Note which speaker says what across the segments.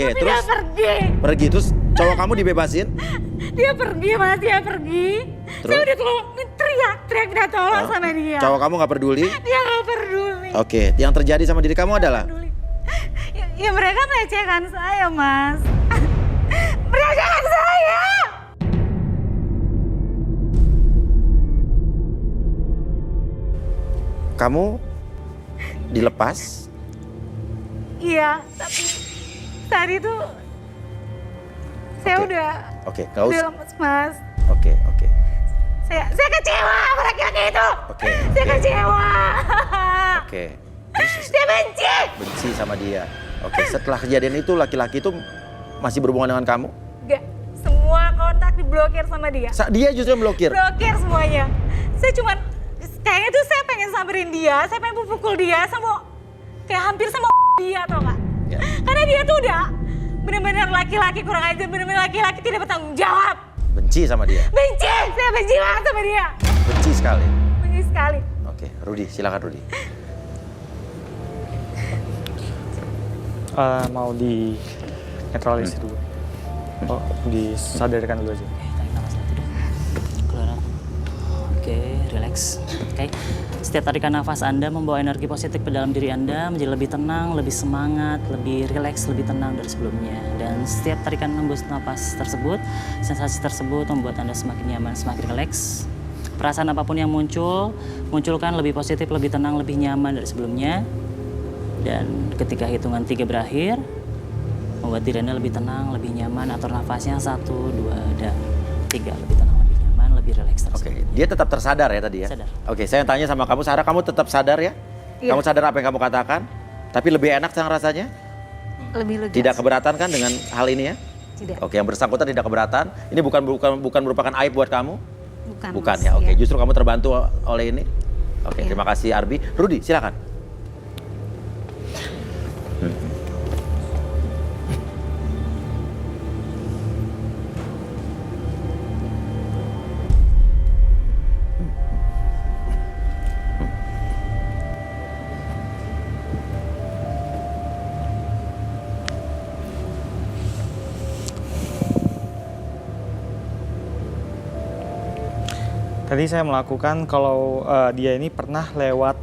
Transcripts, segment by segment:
Speaker 1: Oke,
Speaker 2: Tapi
Speaker 1: terus?
Speaker 2: dia pergi.
Speaker 1: Pergi, terus cowok kamu dibebasin?
Speaker 2: Dia pergi mas, dia pergi.
Speaker 1: Terus?
Speaker 2: Saya udah teriak minta tolong sama dia.
Speaker 1: Cowok kamu gak peduli?
Speaker 2: Dia gak peduli.
Speaker 1: Oke, yang terjadi sama diri kamu adalah?
Speaker 2: Peduli. Ya mereka melecehkan saya mas. Melecehkan saya.
Speaker 1: Kamu dilepas?
Speaker 2: Iya, tapi saat itu saya
Speaker 1: Oke.
Speaker 2: udah
Speaker 1: Gak usah.
Speaker 2: lemes mas.
Speaker 1: Oke.
Speaker 2: Saya kecewa sama laki-laki itu.
Speaker 1: Oke,
Speaker 2: Saya
Speaker 1: oke.
Speaker 2: kecewa.
Speaker 1: Oke.
Speaker 2: Saya benci.
Speaker 1: Benci sama dia. Oke, setelah kejadian itu laki-laki itu masih berhubungan dengan kamu?
Speaker 2: Enggak, semua kontak diblokir sama dia.
Speaker 1: Dia justru yang blokir?
Speaker 2: Blokir semuanya. Saya cuman, kayaknya tuh saya pengen samperin dia, saya pengen pukul dia, sama kayak hampir sama dia tau gak?
Speaker 1: Ya.
Speaker 2: Karena dia tuh udah bener-bener laki-laki kurang ajar, bener-bener laki-laki tidak bertanggung jawab.
Speaker 1: Benci sama dia?
Speaker 2: Benci, saya benci banget sama dia.
Speaker 1: Benci sekali?
Speaker 2: Benci sekali.
Speaker 1: Oke, Rudy, silakan Rudy.
Speaker 3: Mau di netralisir dulu. Oh, disadarkan dulu aja.
Speaker 4: Tarik nafas lagi dulu. Keluar. Oke, relax. Oke. Setiap tarikan nafas Anda membawa energi positif ke dalam diri Anda menjadi lebih tenang, lebih semangat, lebih rileks, lebih tenang dari sebelumnya. Dan setiap tarikan hembus nafas tersebut, sensasi tersebut membuat Anda semakin nyaman, semakin rileks. Perasaan apapun yang muncul, munculkan lebih positif, lebih tenang, lebih nyaman dari sebelumnya. Dan ketika hitungan 3 berakhir, membuat diri Anda lebih tenang, lebih nyaman, atur nafasnya 1, 2, dan 3. Lebih tenang, lebih nyaman, lebih rileks.
Speaker 1: Oke, dia tetap tersadar ya tadi ya?
Speaker 4: Sadar.
Speaker 1: Oke, saya tanya sama kamu, Sarah, kamu tetap sadar ya?
Speaker 2: Iya.
Speaker 1: Kamu sadar apa yang kamu katakan? Tapi lebih enak sekarang rasanya?
Speaker 2: Lebih lega.
Speaker 1: Tidak keberatan kan dengan hal ini ya?
Speaker 2: Tidak.
Speaker 1: Oke, yang bersangkutan tidak keberatan. Ini bukan merupakan aib buat kamu? Bukan
Speaker 2: Mas.
Speaker 1: ya? Oke,
Speaker 2: Iya.
Speaker 1: justru kamu terbantu oleh ini? Oke,
Speaker 2: Iya.
Speaker 1: terima kasih Arbi. Rudy, silakan.
Speaker 3: Tadi saya melakukan kalau dia ini pernah lewat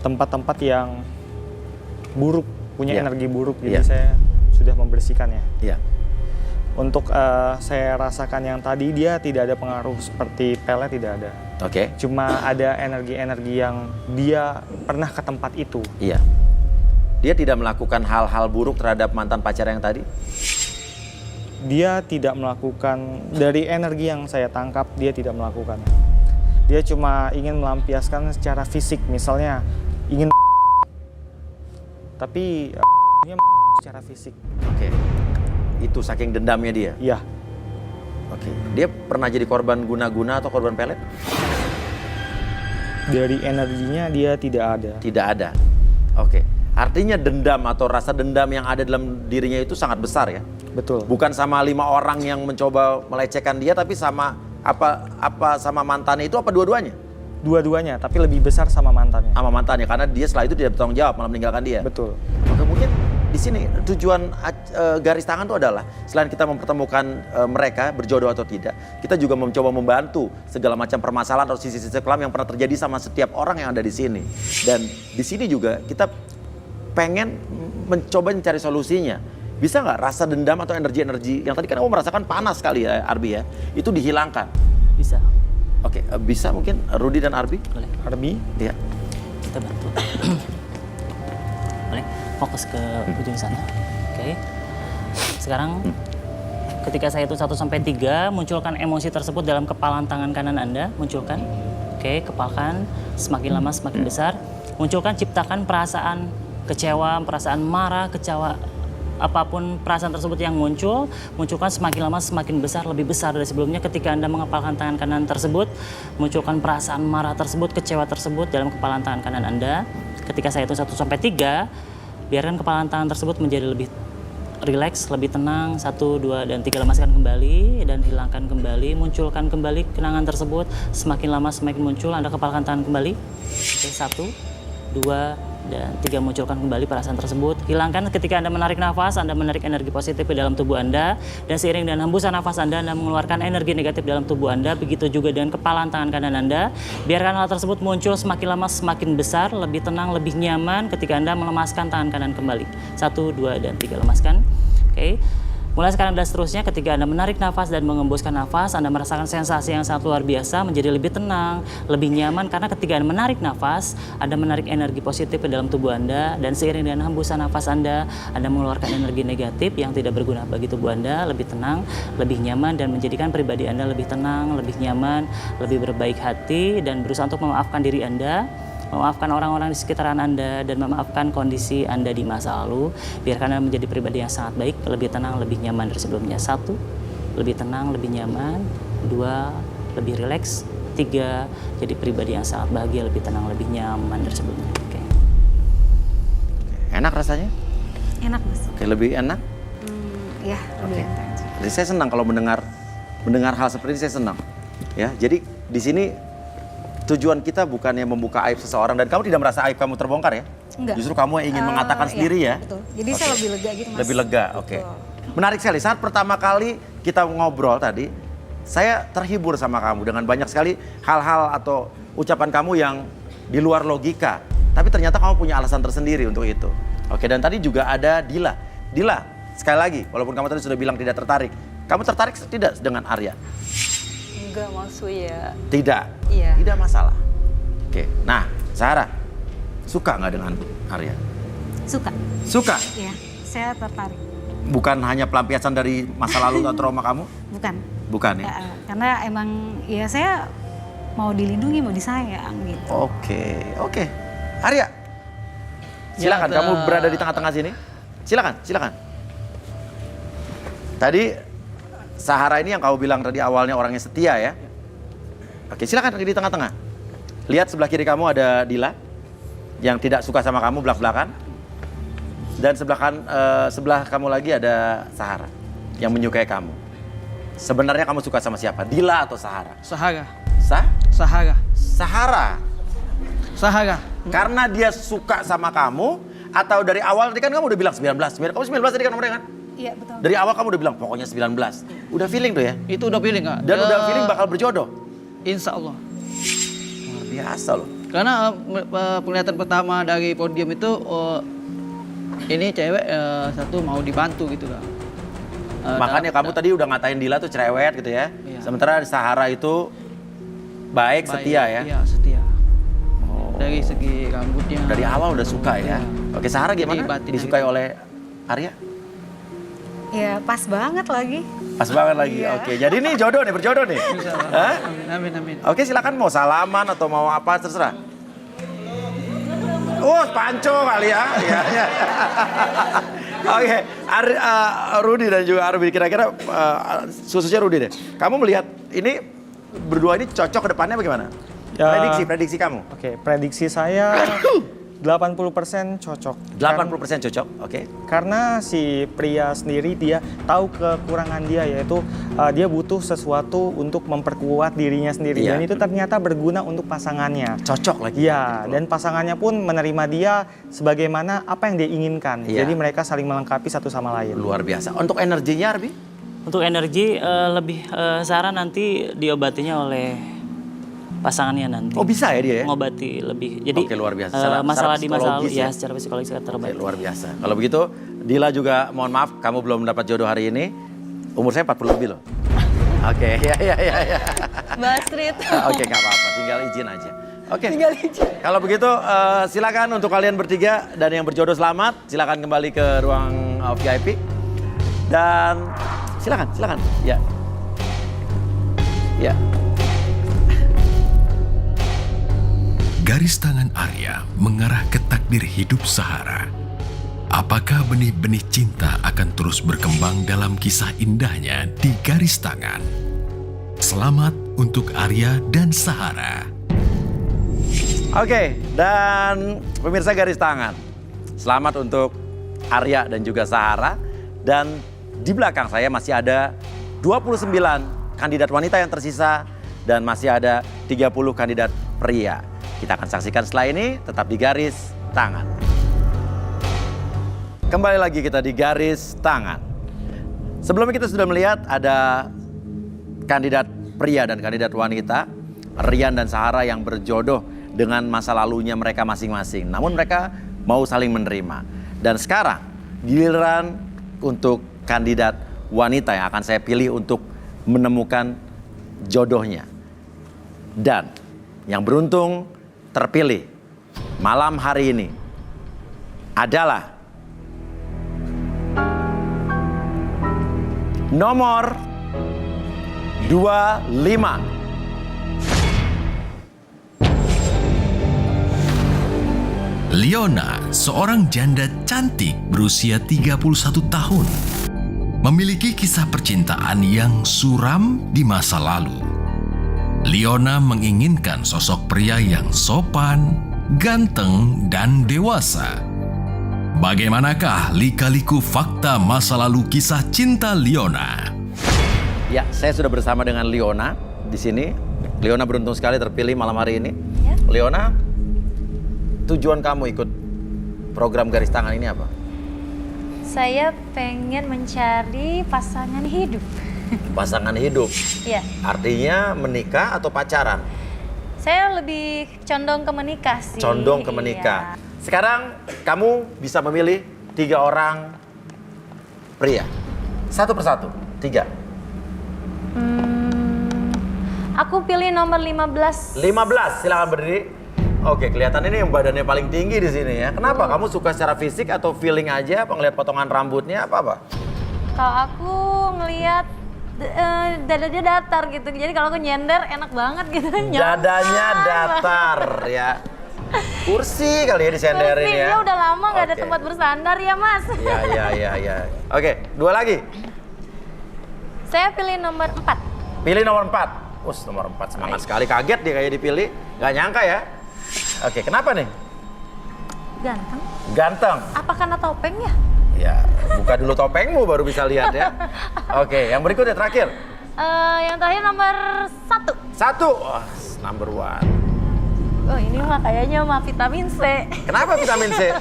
Speaker 3: tempat-tempat yang buruk, punya
Speaker 1: Iya.
Speaker 3: energi buruk,
Speaker 1: Iya.
Speaker 3: jadi saya sudah membersihkannya.
Speaker 1: Iya.
Speaker 3: Untuk saya rasakan yang tadi dia tidak ada pengaruh seperti pelet, tidak ada.
Speaker 1: Oke.
Speaker 3: Cuma ada energi-energi yang dia pernah ke tempat itu.
Speaker 1: Iya. Dia tidak melakukan hal-hal buruk terhadap mantan pacar yang tadi?
Speaker 3: Dia tidak melakukan, dari energi yang saya tangkap dia tidak melakukan. Dia cuma ingin melampiaskan secara fisik, misalnya ingin tapi secara fisik.
Speaker 1: Oke. Itu saking dendamnya dia?
Speaker 3: Iya.
Speaker 1: Oke. Dia pernah jadi korban guna-guna atau korban pelet?
Speaker 3: Dari energinya dia tidak ada.
Speaker 1: Tidak ada. Oke. Artinya dendam atau rasa dendam yang ada dalam dirinya itu sangat besar ya?
Speaker 3: Betul.
Speaker 1: Bukan sama 5 orang yang mencoba melecehkan dia, tapi sama apa sama mantannya itu, apa dua-duanya?
Speaker 3: Dua-duanya, tapi lebih besar sama mantannya.
Speaker 1: Sama mantannya, karena dia setelah itu tidak bertanggung jawab, malah meninggalkan dia.
Speaker 3: Betul.
Speaker 1: Oke, mungkin di sini tujuan garis tangan itu adalah selain kita mempertemukan mereka berjodoh atau tidak, kita juga mencoba membantu segala macam permasalahan atau sisi-sisi kelam yang pernah terjadi sama setiap orang yang ada di sini. Dan di sini juga kita pengen mencoba mencari solusinya. Bisa nggak rasa dendam atau energi-energi yang tadi kan kamu merasakan panas sekali ya Arbi ya, itu dihilangkan?
Speaker 4: Bisa.
Speaker 1: Oke, bisa mungkin Rudy dan Arbi?
Speaker 4: Boleh.
Speaker 3: Arbi,
Speaker 1: Iya.
Speaker 4: Kita bantu. Boleh. Fokus ke ujung sana. Oke. Sekarang ketika saya hitung 1 sampai 3, munculkan emosi tersebut dalam kepalan tangan kanan Anda. Munculkan. Oke, kepalkan. Semakin lama semakin besar. Munculkan, ciptakan perasaan kecewa, perasaan marah, kecewa, apapun perasaan tersebut yang munculkan semakin lama semakin besar, lebih besar dari sebelumnya. Ketika Anda mengepalkan tangan kanan tersebut, munculkan perasaan marah tersebut, kecewa tersebut dalam kepalan tangan kanan Anda. Ketika saya hitung 1 sampai 3, biarkan kepalan tangan tersebut menjadi lebih rileks, lebih tenang. 1, 2, dan 3, lemaskan kembali dan hilangkan kembali. Munculkan kembali kenangan tersebut, semakin lama semakin muncul. Anda kepalkan tangan kembali. Oke, 1, 2, dan 3 munculkan kembali perasaan tersebut. Hilangkan ketika Anda menarik nafas, Anda menarik energi positif ke dalam tubuh Anda, dan seiring dengan hembusan nafas Anda mengeluarkan energi negatif dalam tubuh Anda. Begitu juga dengan kepalan tangan kanan Anda. Biarkan hal tersebut muncul semakin lama semakin besar, lebih tenang, lebih nyaman ketika Anda melemaskan tangan kanan kembali. 1, 2, dan 3, lemaskan. Oke. Mulai sekarang dan seterusnya, ketika Anda menarik nafas dan mengembuskan nafas, Anda merasakan sensasi yang sangat luar biasa, menjadi lebih tenang, lebih nyaman, karena ketika Anda menarik nafas, Anda menarik energi positif ke dalam tubuh Anda, dan seiring dengan hembusan nafas Anda mengeluarkan energi negatif yang tidak berguna bagi tubuh Anda, lebih tenang, lebih nyaman, dan menjadikan pribadi Anda lebih tenang, lebih nyaman, lebih berbaik hati, dan berusaha untuk memaafkan diri Anda, memaafkan orang-orang di sekitaran Anda, dan memaafkan kondisi Anda di masa lalu. Biarkan Anda menjadi pribadi yang sangat baik, lebih tenang, lebih nyaman dari sebelumnya. 1, lebih tenang, lebih nyaman. 2, lebih rileks. 3, jadi pribadi yang sangat bahagia, lebih tenang, lebih nyaman dari sebelumnya. Oke.
Speaker 1: Enak rasanya?
Speaker 2: Enak Mas.
Speaker 1: Oke, lebih enak?
Speaker 2: Ya, lebih enak.
Speaker 1: Jadi saya senang kalau mendengar hal seperti ini, saya senang. Ya, jadi di sini tujuan kita bukannya membuka aib seseorang, dan kamu tidak merasa aib kamu terbongkar ya?
Speaker 2: Enggak.
Speaker 1: Justru kamu yang ingin mengatakan sendiri ya?
Speaker 2: Betul. Jadi saya lebih lega gitu Mas.
Speaker 1: Lebih lega, oke. Menarik sekali, saat pertama kali kita ngobrol tadi, saya terhibur sama kamu dengan banyak sekali hal-hal atau ucapan kamu yang di luar logika. Tapi ternyata kamu punya alasan tersendiri untuk itu. Oke, dan tadi juga ada Dila. Dila, sekali lagi, walaupun kamu tadi sudah bilang tidak tertarik, kamu tertarik tidak dengan Arya?
Speaker 5: Enggak, maksudnya
Speaker 1: Tidak?
Speaker 5: Iya.
Speaker 1: Tidak masalah. Oke, nah Sarah, suka nggak dengan Arya?
Speaker 2: Suka.
Speaker 1: Suka?
Speaker 2: Iya, saya tertarik.
Speaker 1: Bukan hanya pelampiasan dari masa lalu atau trauma kamu?
Speaker 2: Bukan.
Speaker 1: Bukan ya?
Speaker 2: Karena emang ya saya mau dilindungi, mau disayang gitu.
Speaker 1: Oke. Arya, silakan kamu berada di tengah-tengah sini. Silakan. Tadi Sahara ini yang kau bilang tadi awalnya orangnya setia ya. Oke, silakan di tengah-tengah. Lihat sebelah kiri kamu ada Dila yang tidak suka sama kamu belak-belakan. Dan sebelah kamu lagi ada Sahara yang menyukai kamu. Sebenarnya kamu suka sama siapa? Dila atau Sahara?
Speaker 6: Sahara.
Speaker 1: Sahara.
Speaker 6: Sahara.
Speaker 1: Karena dia suka sama kamu atau dari awal tadi kan kamu udah bilang 19. Kamu 19 tadi kan nomornya kan?
Speaker 2: Iya, betul.
Speaker 1: Dari awal kamu udah bilang pokoknya 19. Udah feeling tuh ya?
Speaker 6: Itu udah feeling Kak.
Speaker 1: Dan udah feeling bakal berjodoh?
Speaker 6: Insya Allah.
Speaker 1: Luar biasa loh.
Speaker 6: Karena penglihatan pertama dari podium itu ini cewek satu mau dibantu gitu Kak.
Speaker 1: Makanya kamu tadi udah ngatain Dila tuh cerewet gitu ya?
Speaker 6: Iya.
Speaker 1: Sementara Sahara itu baik, setia ya?
Speaker 6: Iya, setia.
Speaker 1: Oh.
Speaker 6: Dari segi rambutnya.
Speaker 1: Dari awal udah suka ya? Oke, Sahara gimana?
Speaker 6: Jadi batin
Speaker 1: Disukai
Speaker 6: aja.
Speaker 1: oleh Arya?
Speaker 2: Ya pas banget lagi.
Speaker 1: Pas banget lagi.
Speaker 2: Iya.
Speaker 1: Oke, jadi ini jodoh nih, berjodoh nih. Hah?
Speaker 6: Amin.
Speaker 1: Oke, silakan mau salaman atau mau apa terserah. Panco kali ya. Iya. Oke, Rudy dan juga Arbi, kira-kira khususnya Rudy deh. Kamu melihat ini berdua ini cocok ke depannya bagaimana?
Speaker 3: Ya.
Speaker 1: Prediksi kamu.
Speaker 3: Oke, prediksi saya 80% cocok.
Speaker 1: 80% cocok, oke.
Speaker 3: Karena si pria sendiri dia tahu kekurangan dia, yaitu dia butuh sesuatu untuk memperkuat dirinya sendiri.
Speaker 1: Iya.
Speaker 3: Dan itu ternyata berguna untuk pasangannya.
Speaker 1: Cocok lagi.
Speaker 3: Iya, dan pasangannya pun menerima dia sebagaimana apa yang dia inginkan.
Speaker 1: Iya.
Speaker 3: Jadi mereka saling melengkapi satu sama lain.
Speaker 1: Luar biasa. Untuk energinya, Arbi?
Speaker 4: Untuk energi lebih saran nanti diobatinya oleh pasangannya nanti.
Speaker 1: Oh, bisa ya dia ya?
Speaker 4: Mengobati lebih. Jadi
Speaker 1: Oke, luar biasa. Secara
Speaker 4: masalah di masa lalu
Speaker 1: psikologis
Speaker 4: ya
Speaker 1: ya?
Speaker 4: secara psikologis akan terobati.
Speaker 1: Oke, luar biasa. Kalau begitu, Dila juga mohon maaf, kamu belum mendapat jodoh hari ini. Umur saya 40 lebih loh. Oke, ya.
Speaker 5: Mbak Astrid.
Speaker 1: Oke, nggak apa-apa, tinggal izin aja. Oke. Tinggal izin. Kalau begitu, silakan untuk kalian bertiga dan yang berjodoh selamat. Silakan kembali ke ruang VIP. Dan silakan. Ya.
Speaker 7: Garis tangan Arya mengarah ke takdir hidup Sahara. Apakah benih-benih cinta akan terus berkembang dalam kisah indahnya di garis tangan? Selamat untuk Arya dan Sahara.
Speaker 1: Oke, dan pemirsa garis tangan. Selamat untuk Arya dan juga Sahara. Dan di belakang saya masih ada 29 kandidat wanita yang tersisa dan masih ada 30 kandidat pria. Kita akan saksikan setelah ini, tetap di garis tangan. Kembali lagi kita di garis tangan. Sebelumnya kita sudah melihat ada kandidat pria dan kandidat wanita, Rian dan Sahara, yang berjodoh dengan masa lalunya mereka masing-masing. Namun mereka mau saling menerima. Dan sekarang giliran untuk kandidat wanita yang akan saya pilih untuk menemukan jodohnya. Dan yang beruntung terpilih malam hari ini adalah nomor 25.
Speaker 7: Leona, seorang janda cantik berusia 31 tahun. Memiliki kisah percintaan yang suram di masa lalu. Leona menginginkan sosok pria yang sopan, ganteng, dan dewasa. Bagaimanakah lika-liku fakta masa lalu kisah cinta Leona?
Speaker 1: Ya, saya sudah bersama dengan Leona di sini. Leona beruntung sekali terpilih malam hari ini.
Speaker 2: Ya.
Speaker 1: Leona, tujuan kamu ikut program Garis Tangan ini apa?
Speaker 2: Saya pengen mencari pasangan hidup.
Speaker 1: Pasangan hidup.
Speaker 2: Iya.
Speaker 1: Artinya menikah atau pacaran?
Speaker 2: Saya lebih condong ke menikah sih.
Speaker 1: Condong ke menikah.
Speaker 2: Iya.
Speaker 1: Sekarang kamu bisa memilih 3 orang pria. Satu persatu, 3.
Speaker 2: Aku pilih nomor 15.
Speaker 1: 15, silakan berdiri. Oke, kelihatan ini yang badannya paling tinggi di sini ya. Kenapa? Kamu suka secara fisik atau feeling aja? Apa ngeliat potongan rambutnya apa?
Speaker 2: Kalau aku ngelihat dadanya datar gitu. Jadi kalau aku nyender enak banget gitu.
Speaker 1: Dadanya datar ya. Kursi kali ya disenderin ya.
Speaker 2: Kursinya udah lama nggak ada
Speaker 1: Oke.
Speaker 2: tempat bersandar ya mas.
Speaker 1: Ya. Oke, 2 lagi.
Speaker 2: Saya pilih nomor 4.
Speaker 1: Pilih nomor 4. Nomor 4 semangat sekali. Kaget dia kayak dipilih. Gak nyangka ya. Oke, kenapa nih?
Speaker 2: Ganteng.
Speaker 1: Ganteng.
Speaker 2: Apa karena topengnya?
Speaker 1: Ya, buka dulu topengmu baru bisa lihat ya. Oke, yang berikutnya terakhir.
Speaker 2: Yang terakhir nomor 1.
Speaker 1: 1. Oh, number 1.
Speaker 2: Oh ini mah kayaknya mah vitamin C.
Speaker 1: Kenapa vitamin C?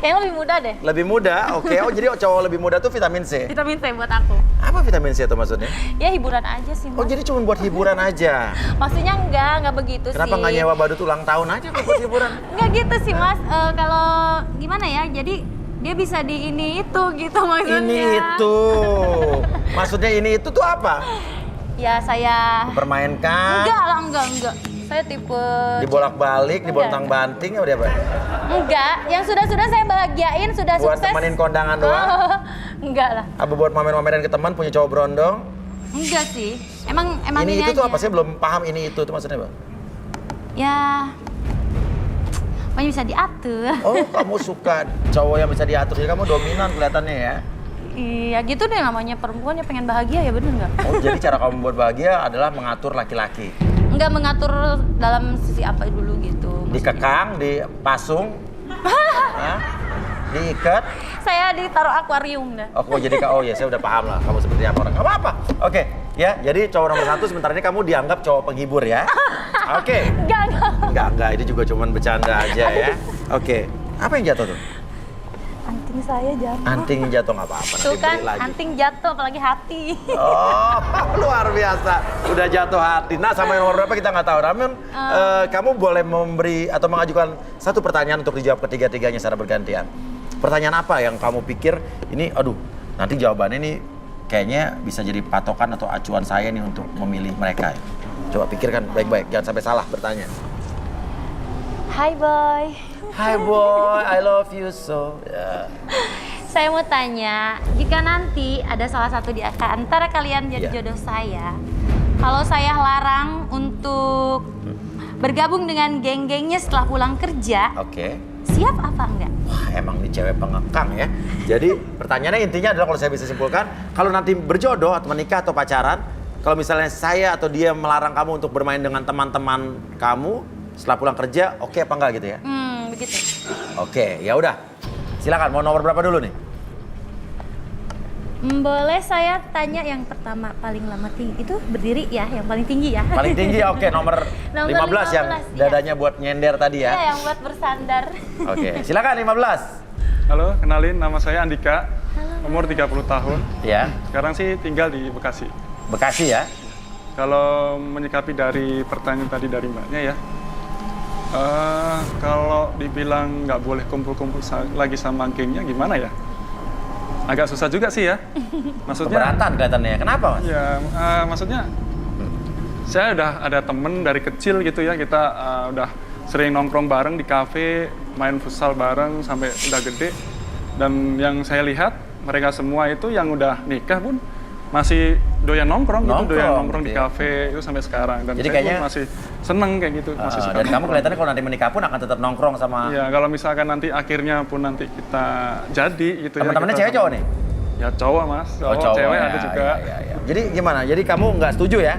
Speaker 2: Kayaknya lebih mudah deh.
Speaker 1: Lebih muda, oke. Oh jadi cowok lebih muda tuh vitamin C.
Speaker 2: Vitamin C buat aku.
Speaker 1: Apa vitamin C itu maksudnya?
Speaker 2: Ya hiburan aja sih mas.
Speaker 1: Oh jadi cuma buat hiburan aja.
Speaker 2: Maksudnya enggak begitu sih.
Speaker 1: Kenapa nggak nyewa badut ulang tahun aja kok buat hiburan?
Speaker 2: Enggak gitu sih mas. Kalau gimana ya? Jadi dia bisa di ini itu gitu maksudnya.
Speaker 1: Ini itu. Maksudnya ini itu tuh apa?
Speaker 2: Ya saya.
Speaker 1: Dipermainkan?
Speaker 2: Enggak. Saya tipe.
Speaker 1: Dibolak-balik, dibontang-banting apa dia apa?
Speaker 2: Enggak. Yang sudah saya bahagiain sudah
Speaker 1: Buat
Speaker 2: sukses.
Speaker 1: temenin kondangan doang?
Speaker 2: Enggak lah.
Speaker 1: Apa buat mamer-mamerin ke teman punya cowok berondong?
Speaker 2: Enggak sih. Emang
Speaker 1: Ini itu
Speaker 2: aja.
Speaker 1: tuh apa? Saya belum paham ini itu tuh maksudnya apa?
Speaker 2: Ya. Pokoknya bisa diatur.
Speaker 1: Oh, kamu suka cowok yang bisa diatur. Jadi kamu dominan kelihatannya ya.
Speaker 2: Iya gitu deh namanya perempuan ya pengen bahagia ya bener nggak?
Speaker 1: Oh, jadi cara kamu buat bahagia adalah mengatur laki-laki.
Speaker 2: Enggak mengatur dalam sisi apa dulu gitu.
Speaker 1: Dikekang, dipasung, hah? Diikat.
Speaker 2: Saya ditaruh akuarium dah.
Speaker 1: Oh, jadi oh ya saya udah paham lah kamu seperti apa orang. Gak apa-apa. Oke, ya. Jadi cowok nomor 1 sementara ini kamu dianggap cowok penghibur ya. Oke. Enggak. Ini juga cuman bercanda aja ya. Oke. Apa yang jatuh tuh?
Speaker 2: Anting saya jatuh.
Speaker 1: Anting jatuh nggak apa-apa.
Speaker 2: Tuh
Speaker 1: Nanti
Speaker 2: kan
Speaker 1: beli lagi.
Speaker 2: anting jatuh apalagi hati.
Speaker 1: Oh, luar biasa. Udah jatuh hati. Nah, sama yang nomor berapa kita nggak tahu. Namun, kamu boleh memberi atau mengajukan satu pertanyaan untuk dijawab ketiga-tiganya secara bergantian. Pertanyaan apa yang kamu pikir ini, aduh, nanti jawabannya ini kayaknya bisa jadi patokan atau acuan saya nih untuk memilih mereka. Coba pikirkan baik-baik, jangan sampai salah bertanya.
Speaker 2: Hai boy.
Speaker 1: Hi boy, I love you so. Yeah.
Speaker 2: Saya mau tanya, jika nanti ada salah satu di antara kalian jadi jodoh saya, kalau saya larang untuk bergabung dengan geng-gengnya setelah pulang kerja,
Speaker 1: Oke.
Speaker 2: siap apa enggak?
Speaker 1: Wah, emang nih cewek pengekang ya. Jadi pertanyaannya intinya adalah kalau saya bisa simpulkan, kalau nanti berjodoh atau menikah atau pacaran, kalau misalnya saya atau dia melarang kamu untuk bermain dengan teman-teman kamu setelah pulang kerja, oke apa enggak gitu ya?
Speaker 2: Begitu.
Speaker 1: Oke, ya udah. Silakan mau nomor berapa dulu nih?
Speaker 2: Boleh saya tanya yang pertama paling lama tinggi itu berdiri ya, yang paling tinggi ya?
Speaker 1: Paling tinggi oke, nomor
Speaker 2: Nomor
Speaker 1: 15 yang
Speaker 2: 15,
Speaker 1: dadanya buat nyender tadi
Speaker 2: Iya,
Speaker 1: ya.
Speaker 2: yang buat bersandar.
Speaker 1: Oke, silakan 15.
Speaker 8: Halo, kenalin nama saya Andika, umur 30 tahun.
Speaker 1: Ya,
Speaker 8: Sekarang sih tinggal di Bekasi.
Speaker 1: Bekasi ya.
Speaker 8: Kalau menyikapi dari pertanyaan tadi dari mbaknya ya, kalau dibilang nggak boleh kumpul-kumpul lagi sama gengnya gimana ya? Agak susah juga sih ya. Maksudnya,
Speaker 1: Keberatan kelihatannya. Kenapa, Mas?
Speaker 8: ya maksudnya saya udah ada temen dari kecil gitu ya, kita udah sering nongkrong bareng di kafe, main futsal bareng sampai udah gede. Dan yang saya lihat mereka semua itu yang udah nikah pun masih doyan nongkrong gitu, doyan nongkrong
Speaker 1: gitu
Speaker 8: di
Speaker 1: ya.
Speaker 8: kafe itu sampai sekarang. Dan
Speaker 1: Jadi
Speaker 8: saya
Speaker 1: kayaknya-
Speaker 8: pun masih seneng kayak gitu, masih suka
Speaker 1: Dan kamu
Speaker 8: nongkrong.
Speaker 1: kelihatannya kalau nanti menikah pun akan tetap nongkrong sama
Speaker 8: Ya kalau misalkan nanti akhirnya pun nanti kita jadi gitu
Speaker 1: teman-temannya
Speaker 8: ya.
Speaker 1: cewek cowok nih?
Speaker 8: Ya cowok mas,
Speaker 1: Oh, cowok,
Speaker 8: cewek
Speaker 1: ya,
Speaker 8: ada juga.
Speaker 1: ya. Jadi gimana? Jadi kamu nggak setuju ya?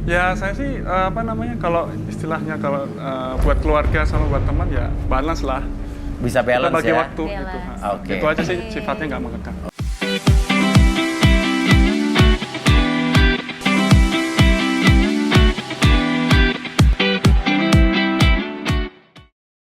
Speaker 8: Ya saya sih apa namanya kalau istilahnya kalau buat keluarga sama buat teman ya balance lah.
Speaker 1: Bisa
Speaker 8: Kita
Speaker 1: balance
Speaker 8: bagi
Speaker 1: ya?
Speaker 8: waktu gitu.
Speaker 2: Balance.
Speaker 1: Oke.
Speaker 8: Itu aja sih sifatnya nggak mengekang.